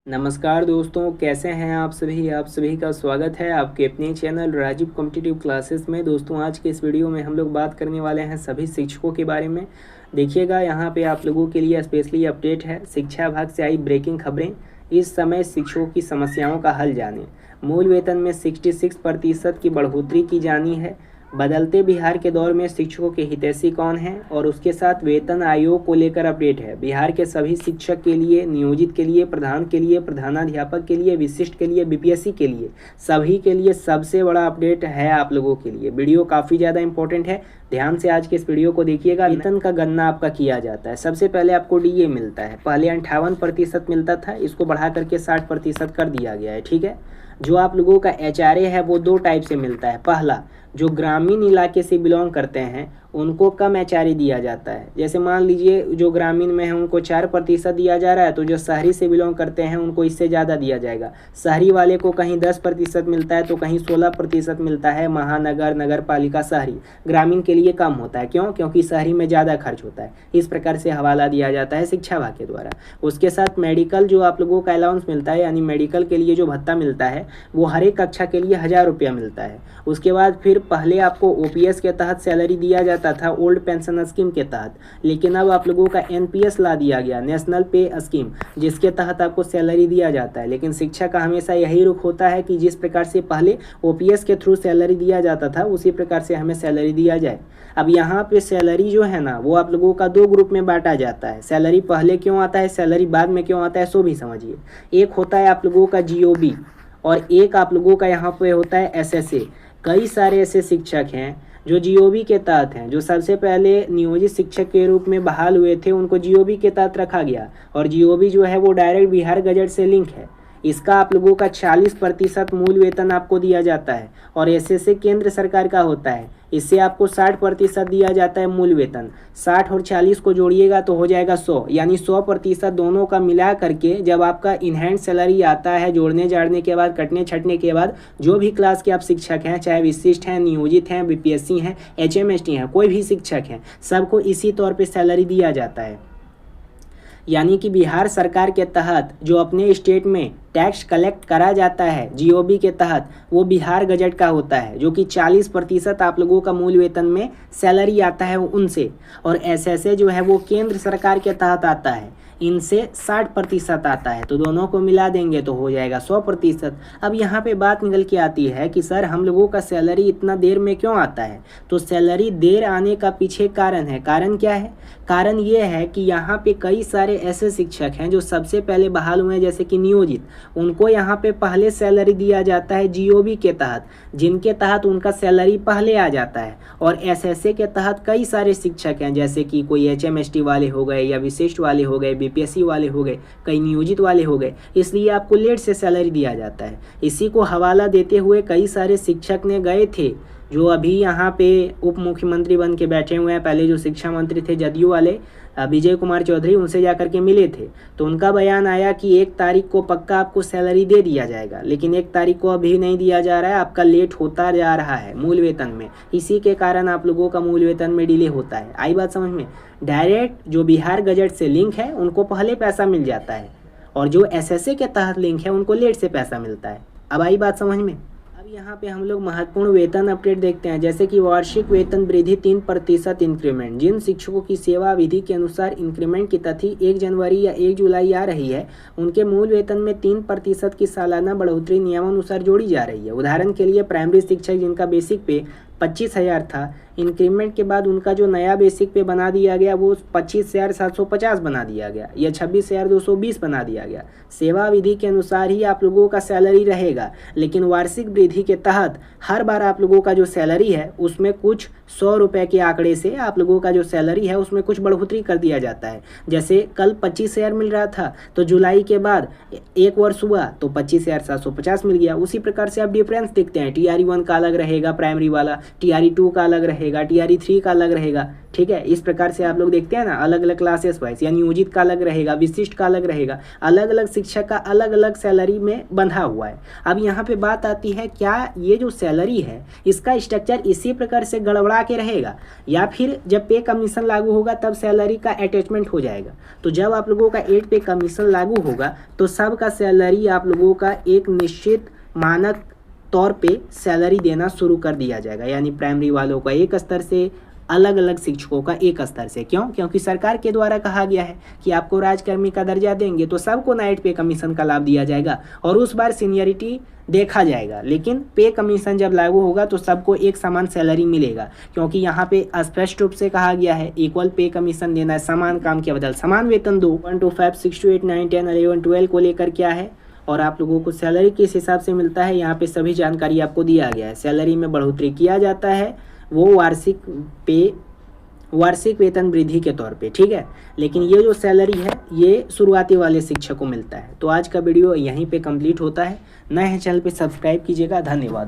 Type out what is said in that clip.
नमस्कार दोस्तों, कैसे हैं आप सभी का स्वागत है आपके अपने चैनल राजीव कॉम्पिटिटिव क्लासेस में। दोस्तों, आज के इस वीडियो में हम लोग बात करने वाले हैं सभी शिक्षकों के बारे में। देखिएगा, यहाँ पे आप लोगों के लिए स्पेशली अपडेट है। शिक्षा विभाग से आई ब्रेकिंग खबरें। इस समय शिक्षकों की समस्याओं का हल जाने। मूल वेतन में 66% की बढ़ोतरी की जानी है। बदलते बिहार के दौर में शिक्षकों के हितैषी कौन हैं, और उसके साथ वेतन आयोग को लेकर अपडेट है। बिहार के सभी शिक्षक के लिए, नियोजित के लिए, प्रधान के लिए, प्रधानाध्यापक के लिए, विशिष्ट के लिए, बीपीएससी के लिए, सभी के लिए सबसे बड़ा अपडेट है आप लोगों के लिए। वीडियो काफ़ी ज़्यादा इंपॉर्टेंट है, ध्यान से आज के इस वीडियो को देखिएगा। वेतन का गणना आपका किया जाता है। सबसे पहले आपको डीए मिलता है। पहले 58% मिलता था, इसको बढ़ा करके 60% कर दिया गया है। ठीक है। जो आप लोगों का एचआरए है वो दो टाइप से मिलता है। पहला, जो ग्रामीण इलाके से बिलोंग करते हैं उनको कम एचआरए दिया जाता है। जैसे मान लीजिए जो ग्रामीण में है उनको 4% दिया जा रहा है, तो जो शहरी से बिलोंग करते हैं उनको इससे ज़्यादा दिया जाएगा। शहरी वाले को कहीं 10% मिलता है तो कहीं 16% मिलता है। महानगर, नगर पालिका, शहरी। ग्रामीण के लिए कम होता है। क्यों? क्योंकि शहरी में ज़्यादा खर्च होता है। इस प्रकार से हवाला दिया जाता है शिक्षा विभाग के द्वारा। उसके साथ मेडिकल जो आप लोगों का अलाउंस मिलता है, यानी मेडिकल के लिए जो भत्ता मिलता है वो हर एक कक्षा के लिए 1000 रुपया मिलता है। उसके बाद फिर पहले आपको ओपीएस के तहत सैलरी दिया जाता था, ओल्ड पेंशन स्कीम के तहत, लेकिन अब आप लोगों का एनपीएस ला दिया गया, नेशनल पे स्कीम, जिसके तहत आपको सैलरी दिया जाता है। लेकिन शिक्षा का हमेशा यही रुख होता है कि जिस प्रकार से पहले ओपीएस के थ्रू सैलरी दिया जाता था उसी प्रकार से हमें सैलरी दिया जाए। अब यहाँ पे सैलरी जो है ना वो आप लोगों का दो ग्रुप में बांटा जाता है। सैलरी पहले क्यों आता है, सैलरी बाद में क्यों आता है, सो भी समझिए। एक होता है आप लोगों का जीओबी और एक आप लोगों का यहाँ पे होता है एसएसए। कई सारे ऐसे शिक्षक हैं जो जीओबी के तहत हैं, जो सबसे पहले नियोजित शिक्षक के रूप में बहाल हुए थे, उनको जीओबी के तहत रखा गया। और जीओबी जो है वो डायरेक्ट बिहार गजट से लिंक है। इसका आप लोगों का 40% मूल वेतन आपको दिया जाता है। और एसएसए केंद्र सरकार का होता है, इससे आपको 60% दिया जाता है मूल वेतन। 60 और 40 को जोड़िएगा तो हो जाएगा 100, यानी 100% दोनों का मिला करके जब आपका इनहैंड सैलरी आता है, जोड़ने जाड़ने के बाद, कटने छटने के बाद, जो भी क्लास के आप शिक्षक हैं, चाहे विशिष्ट हैं, नियोजित हैं, बीपीएससी हैं, एचएमएसटी हैं, कोई भी शिक्षक हैं, सबको इसी तौर पर सैलरी दिया जाता है। यानी कि बिहार सरकार के तहत जो अपने स्टेट में टैक्स कलेक्ट करा जाता है जीओबी के तहत, वो बिहार गजट का होता है, जो कि 40% आप लोगों का मूल वेतन में सैलरी आता है उनसे। और एसएसए जो है वो केंद्र सरकार के तहत आता है, इनसे 60% आता है। तो दोनों को मिला देंगे तो हो जाएगा 100%। अब यहाँ पे बात निकल के आती है कि सर हम लोगों का सैलरी इतना देर में क्यों आता है। तो सैलरी देर आने का पीछे कारण है। कारण क्या है? कारण ये है कि यहाँ पे कई सारे ऐसे शिक्षक हैं जो सबसे पहले बहाल हुए हैं, जैसे कि नियोजित, उनको यहाँ पे पहले सैलरी दिया जाता है जीओबी के तहत, जिनके तहत उनका सैलरी पहले आ जाता है। और एसएसए के तहत कई सारे शिक्षक हैं, जैसे कि कोई एचएमएसटी वाले हो गए, या विशिष्ट वाले हो गए, बीपीएससी वाले हो गए, कई नियोजित वाले हो गए, इसलिए आपको लेट से सैलरी दिया जाता है। इसी को हवाला देते हुए कई सारे शिक्षक ने गए थे, जो अभी यहाँ पे उप मुख्यमंत्री बन के बैठे हुए हैं। पहले जो शिक्षा मंत्री थे जदयू वाले विजय कुमार चौधरी, उनसे जाकर के मिले थे, तो उनका बयान आया कि 1 तारीख को पक्का आपको सैलरी दे दिया जाएगा। लेकिन 1 तारीख को अभी नहीं दिया जा रहा है, आपका लेट होता जा रहा है मूल वेतन में। इसी के कारण आप लोगों का मूल वेतन में डिले होता है। आई बात समझ में? डायरेक्ट जो बिहार गजट से लिंक है उनको पहले पैसा मिल जाता है, और जो एसएसए के तहत लिंक है उनको लेट से पैसा मिलता है। अब आई बात समझ में? यहाँ पे हम लोग महत्वपूर्ण वेतन अपडेट देखते हैं, जैसे कि वार्षिक वेतन वृद्धि 3% इंक्रीमेंट। जिन शिक्षकों की सेवा विधि के अनुसार इंक्रीमेंट की तिथि 1 जनवरी या 1 जुलाई आ रही है, उनके मूल वेतन में 3% की सालाना बढ़ोतरी नियमानुसार जोड़ी जा रही है। उदाहरण के लिए प्राइमरी शिक्षक जिनका बेसिक पे 25,000 था, इंक्रीमेंट के बाद उनका जो नया बेसिक पे बना दिया गया वो 25,750 बना दिया गया, या 26,220 बना दिया गया। सेवा विधि के अनुसार ही आप लोगों का सैलरी रहेगा, लेकिन वार्षिक वृद्धि के तहत हर बार आप लोगों का जो सैलरी है उसमें कुछ 100 रुपये के आंकड़े से आप लोगों का जो सैलरी है उसमें कुछ बढ़ोतरी कर दिया जाता है। जैसे कल 25,000 मिल रहा था, तो जुलाई के बाद 1 वर्ष हुआ तो 25,750 मिल गया। उसी प्रकार से आप डिफरेंस देखते हैं, TRE 1 का अलग रहेगा प्राइमरी वाला, TRE 2 का अलग रहेगा, रहेगा, TRE 3 का अलग रहेगा, ठीक है। इस प्रकार से आप लोग देखते हैं ना, अलग अलग क्लासेस वाइज, या नियोजित का अलग रहेगा, विशिष्ट का अलग रहेगा, अलग अलग शिक्षक का अलग अलग सैलरी में बंधा हुआ है। अब यहाँ पे बात आती है, क्या ये जो सैलरी है इसका स्ट्रक्चर इसी प्रकार से गड़बड़ा के रहेगा, या फिर जब पे कमीशन लागू होगा तब सैलरी का अटैचमेंट हो जाएगा। तो जब आप लोगों का 8 पे कमीशन लागू होगा तो सबका सैलरी आप लोगों का एक निश्चित मानक तौर पे सैलरी देना शुरू कर दिया जाएगा, यानी प्राइमरी वालों का एक स्तर से, अलग अलग शिक्षकों का एक स्तर से। क्यों? क्योंकि सरकार के द्वारा कहा गया है कि आपको राजकर्मी का दर्जा देंगे तो सबको 8 पे कमीशन का लाभ दिया जाएगा और उस बार सीनियरिटी देखा जाएगा। लेकिन पे कमीशन जब लागू होगा तो सबको एक समान सैलरी मिलेगा, क्योंकि यहाँ पे स्पष्ट रूप से कहा गया है इक्वल पे कमीशन देना है, समान काम के बदल समान वेतन दो। 1 to 5, 6 to 8, 9, 10, 11, 12 को लेकर क्या है और आप लोगों को सैलरी किस हिसाब से मिलता है, यहाँ पे सभी जानकारी आपको दिया गया है। सैलरी में बढ़ोतरी किया जाता है वो वार्षिक वेतन वृद्धि के तौर पे, ठीक है। लेकिन ये जो सैलरी है ये शुरुआती वाले शिक्षक को मिलता है। तो आज का वीडियो यहीं पे कंप्लीट होता है। नए हैं चैनल पे सब्सक्राइब कीजिएगा। धन्यवाद।